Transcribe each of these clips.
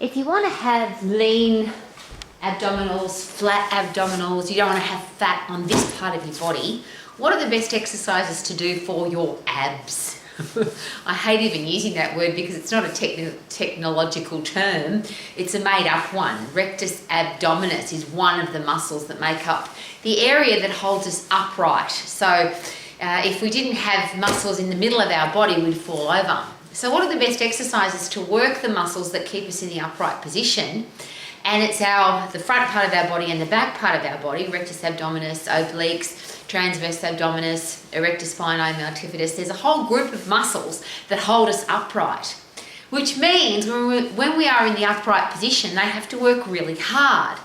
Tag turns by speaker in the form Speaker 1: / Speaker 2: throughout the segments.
Speaker 1: If you want to have lean abdominals, flat abdominals, you don't want to have fat on this part of your body, what are the best exercises to do for your abs? I hate even using that word because it's not a technological term, it's a made up one. Rectus abdominis is one of the muscles that make up the area that holds us upright. So if we didn't have muscles in the middle of our body, we'd fall over. So what are the best exercises to work the muscles that keep us in the upright position? And it's the front part of our body and the back part of our body, rectus abdominis, obliques, transverse abdominis, erector spinae, multifidus. There's a whole group of muscles that hold us upright, which means when we are in the upright position, they have to work really hard.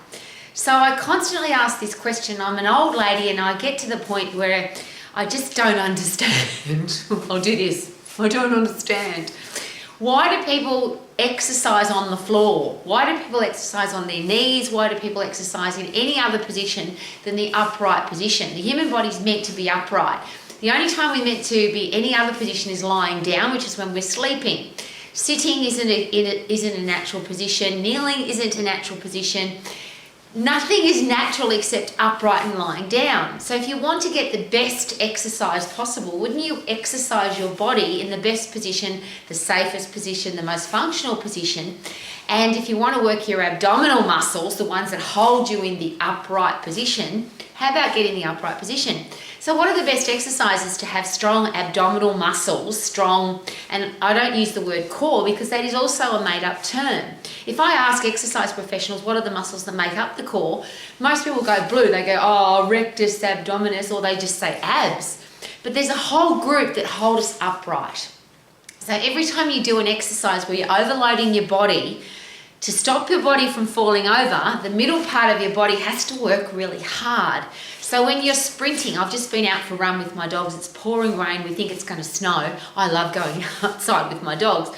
Speaker 1: So I constantly ask this question. I'm an old lady and I get to the point where I just don't understand. I'll do this. I don't understand. Why do people exercise on the floor? Why do people exercise on their knees? Why do people exercise in any other position than the upright position? The human body's meant to be upright. The only time we're meant to be any other position is lying down, which is when we're sleeping. Sitting isn't a natural position. Kneeling isn't a natural position. Nothing is natural except upright and lying down. So if you want to get the best exercise possible, wouldn't you exercise your body in the best position, the safest position, the most functional position? And if you want to work your abdominal muscles, the ones that hold you in the upright position, how about getting the upright position? So what are the best exercises to have strong abdominal muscles, and I don't use the word core because that is also a made up term. If I ask exercise professionals what are the muscles that make up the core, most people go blue. They go, oh, rectus abdominis, or they just say abs. But there's a whole group that hold us upright. So every time you do an exercise where you're overloading your body, to stop your body from falling over, the middle part of your body has to work really hard. So when you're sprinting, I've just been out for a run with my dogs, it's pouring rain, we think it's going to snow. I love going outside with my dogs.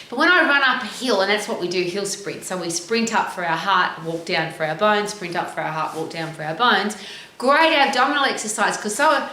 Speaker 1: But when I run up a hill, and that's what we do, hill sprint. So we sprint up for our heart, walk down for our bones, sprint up for our heart, walk down for our bones. Great abdominal exercise, because so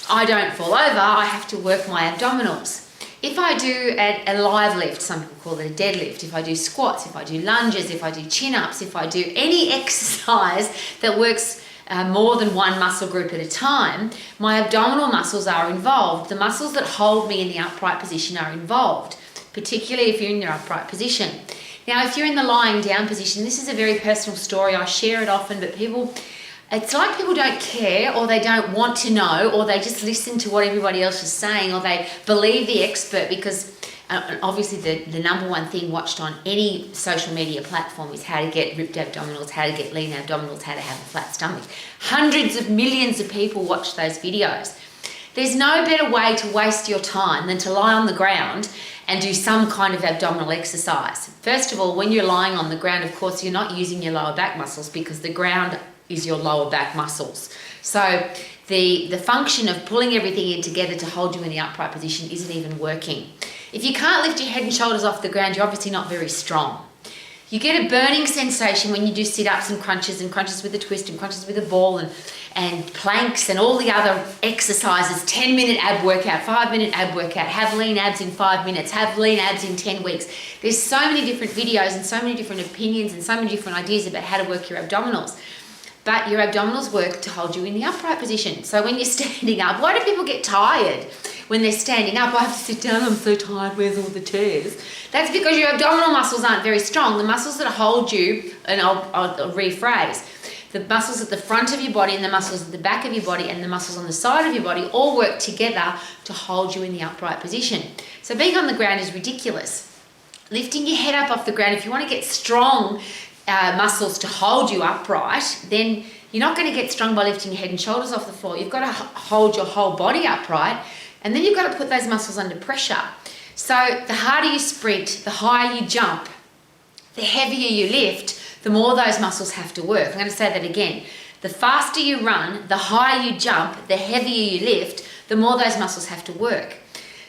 Speaker 1: I don't fall over, I have to work my abdominals. If I do a live lift, some people call it a deadlift, if I do squats, if I do lunges, if I do chin-ups, if I do any exercise that works more than one muscle group at a time, my abdominal muscles are involved. The muscles that hold me in the upright position are involved, particularly if you're in your upright position. Now, if you're in the lying down position, this is a very personal story. I share it often, but it's like people don't care, or they don't want to know, or they just listen to what everybody else is saying, or they believe the expert because obviously the number one thing watched on any social media platform is how to get ripped abdominals, how to get lean abdominals, how to have a flat stomach. Hundreds of millions of people watch those videos. There's no better way to waste your time than to lie on the ground and do some kind of abdominal exercise. First of all, when you're lying on the ground, of course, you're not using your lower back muscles because the ground is your lower back muscles. So the function of pulling everything in together to hold you in the upright position isn't even working. If you can't lift your head and shoulders off the ground, you're obviously not very strong. You get a burning sensation when you do sit-ups and crunches with a twist and crunches with a ball and planks and all the other exercises, 10-minute ab workout, 5-minute ab workout, have lean abs in 5 minutes, have lean abs in 10 weeks. There's so many different videos and so many different opinions and so many different ideas about how to work your abdominals. But your abdominals work to hold you in the upright position. So when you're standing up, why do people get tired when they're standing up? I have to sit down, I'm so tired, where's all the chairs? That's because your abdominal muscles aren't very strong. The muscles that hold you, and I'll rephrase, the muscles at the front of your body and the muscles at the back of your body and the muscles on the side of your body all work together to hold you in the upright position. So being on the ground is ridiculous. Lifting your head up off the ground, if you want to get strong muscles to hold you upright, then you're not going to get strong by lifting your head and shoulders off the floor. You've got to hold your whole body upright, and then you've got to put those muscles under pressure. So the harder you sprint, the higher you jump, the heavier you lift, the more those muscles have to work. I'm going to say that again. The faster you run, the higher you jump, the heavier you lift, the more those muscles have to work.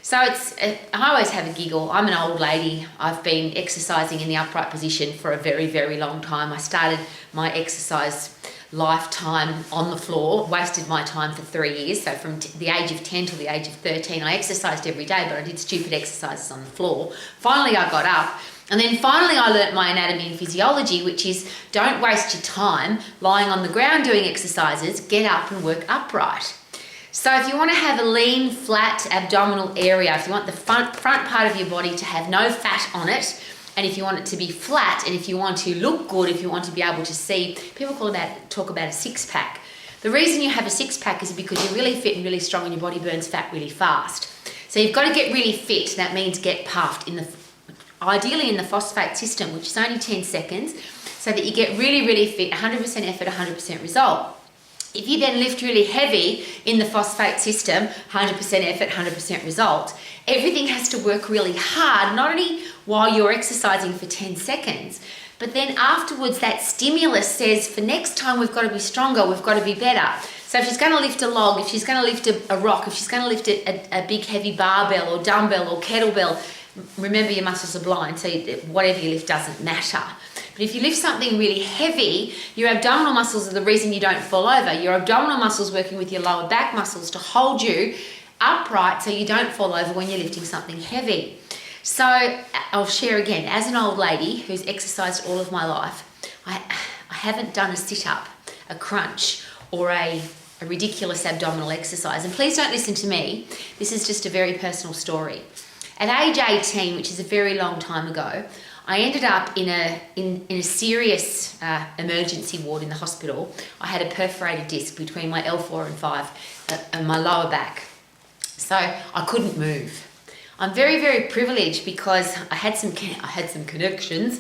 Speaker 1: So I always have a giggle. I'm an old lady. I've been exercising in the upright position for a very, very long time. I started my exercise lifetime on the floor, wasted my time for 3 years. So from the age of 10 till the age of 13, I exercised every day, but I did stupid exercises on the floor. Finally, I got up And then finally, I learnt my anatomy and physiology, which is don't waste your time lying on the ground doing exercises, get up and work upright. So if you want to have a lean, flat abdominal area, if you want the front part of your body to have no fat on it, and if you want it to be flat, and if you want to look good, if you want to be able to see, people talk about a six-pack. The reason you have a six-pack is because you're really fit and really strong and your body burns fat really fast. So you've got to get really fit. That means get puffed, ideally in the phosphate system, which is only 10 seconds, so that you get really, really fit, 100% effort, 100% result. If you then lift really heavy in the phosphate system, 100% effort, 100% result, everything has to work really hard, not only while you're exercising for 10 seconds, but then afterwards that stimulus says, for next time we've got to be stronger, we've got to be better. So if she's going to lift a log, if she's going to lift a rock, if she's going to lift a big heavy barbell or dumbbell or kettlebell, remember your muscles are blind, so whatever you lift doesn't matter. But if you lift something really heavy, your abdominal muscles are the reason you don't fall over. Your abdominal muscles working with your lower back muscles to hold you upright so you don't fall over when you're lifting something heavy. So I'll share again, as an old lady who's exercised all of my life, I haven't done a sit-up, a crunch, or a ridiculous abdominal exercise. And please don't listen to me. This is just a very personal story. At age 18, which is a very long time ago, I ended up in a serious emergency ward in the hospital. I had a perforated disc between my L4 and 5 and my lower back. So I couldn't move. I'm very, very privileged because I had some connections,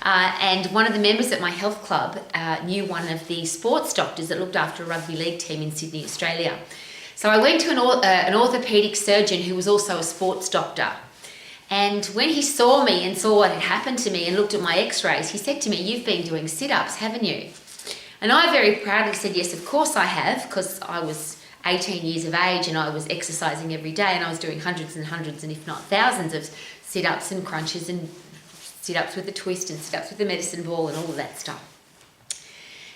Speaker 1: and one of the members at my health club knew one of the sports doctors that looked after a rugby league team in Sydney, Australia. So I went to an orthopaedic surgeon who was also a sports doctor. And when he saw me and saw what had happened to me and looked at my x-rays, he said to me, "You've been doing sit-ups, haven't you?" And I very proudly said, "Yes, of course I have," because I was 18 years of age and I was exercising every day and I was doing hundreds and hundreds and if not thousands of sit-ups and crunches and sit-ups with the twist and sit-ups with the medicine ball and all of that stuff.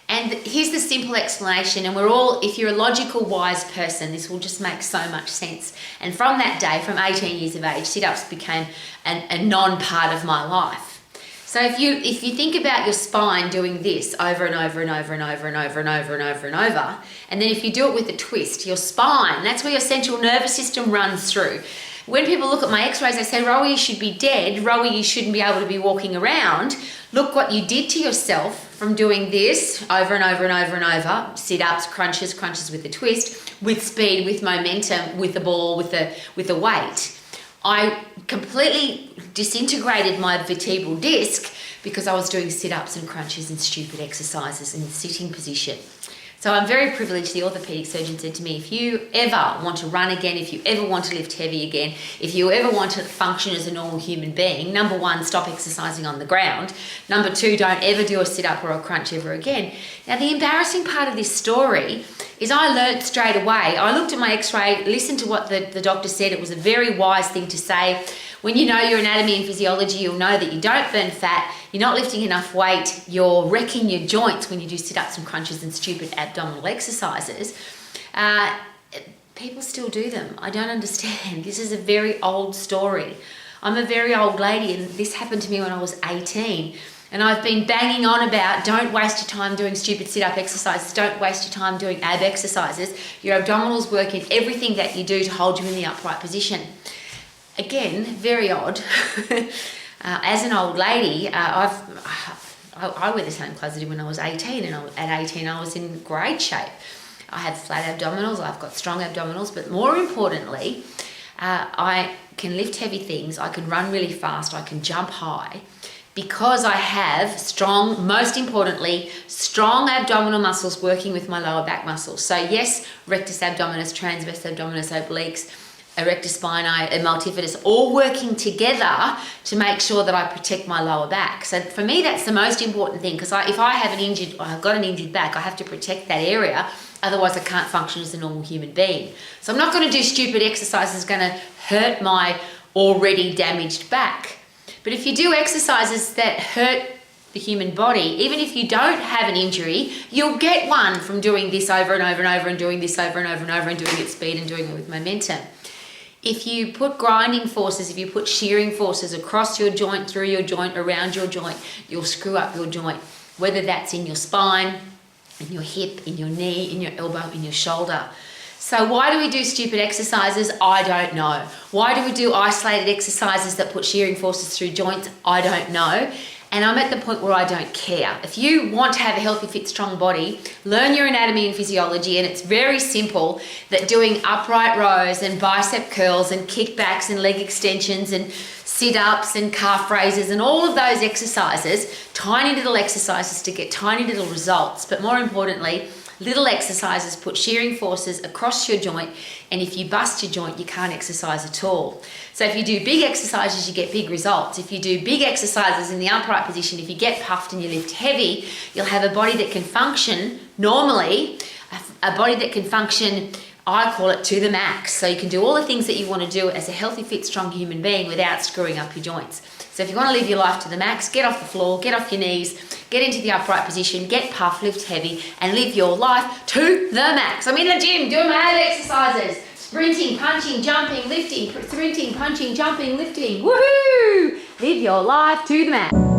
Speaker 1: And here's the simple explanation, and if you're a logical, wise person, this will just make so much sense. And from that day, from 18 years of age, sit-ups became a non-part of my life. So if you think about your spine doing this over and over and over and over and over and over and over and over, and then if you do it with a twist, your spine, that's where your central nervous system runs through. When people look at my x-rays, they say, "Rowie, you should be dead. Rowie, you shouldn't be able to be walking around." Look what you did to yourself from doing this over and over and over and over. Sit-ups, crunches with the twist, with speed, with momentum, with the ball, with the weight. I completely disintegrated my vertebral disc because I was doing sit-ups and crunches and stupid exercises in the sitting position. So I'm very privileged. The orthopaedic surgeon said to me, "If you ever want to run again, if you ever want to lift heavy again, if you ever want to function as a normal human being, number one, stop exercising on the ground. Number two, don't ever do a sit-up or a crunch ever again." Now, the embarrassing part of this story is I learnt straight away. I looked at my x-ray, listened to what the doctor said. It was a very wise thing to say. When you know your anatomy and physiology, you'll know that you don't burn fat, you're not lifting enough weight, you're wrecking your joints when you do sit-ups and crunches and stupid abdominal exercises. People still do them. I don't understand. This is a very old story. I'm a very old lady and this happened to me when I was 18. And I've been banging on about don't waste your time doing stupid sit-up exercises, don't waste your time doing ab exercises. Your abdominals work in everything that you do to hold you in the upright position. Again, very odd. As an old lady, I wear the same clothes I did when I was 18, and at 18 I was in great shape. I have flat abdominals, I've got strong abdominals, but more importantly, I can lift heavy things, I can run really fast, I can jump high, because I have most importantly, strong abdominal muscles working with my lower back muscles. So yes, rectus abdominis, transverse abdominis, obliques, erector spinae, and multifidus, all working together to make sure that I protect my lower back. So for me, that's the most important thing, because if I've got an injured back, I have to protect that area. Otherwise, I can't function as a normal human being. So I'm not going to do stupid exercises going to hurt my already damaged back. But if you do exercises that hurt the human body, even if you don't have an injury, you'll get one from doing this over and over and over and doing this over and over and over and doing it at speed and doing it with momentum. If you put grinding forces, if you put shearing forces across your joint, through your joint, around your joint, you'll screw up your joint, whether that's in your spine, in your hip, in your knee, in your elbow, in your shoulder. So why do we do stupid exercises? I don't know. Why do we do isolated exercises that put shearing forces through joints? I don't know. And I'm at the point where I don't care. If you want to have a healthy, fit, strong body, learn your anatomy and physiology, and it's very simple that doing upright rows and bicep curls and kickbacks and leg extensions and sit-ups and calf raises and all of those exercises, tiny little exercises to get tiny little results, but more importantly, little exercises put shearing forces across your joint, and if you bust your joint, you can't exercise at all. So if you do big exercises, you get big results. If you do big exercises in the upright position, if you get puffed and you lift heavy, you'll have a body that can function normally, a body that can function, I call it, to the max. So you can do all the things that you want to do as a healthy, fit, strong human being without screwing up your joints. So if you want to live your life to the max, get off the floor, get off your knees, get into the upright position, get puffed, lift heavy, and live your life to the max. I'm in the gym doing my ab exercises. Sprinting, punching, jumping, lifting, sprinting, punching, jumping, lifting. Woohoo! Live your life to the max.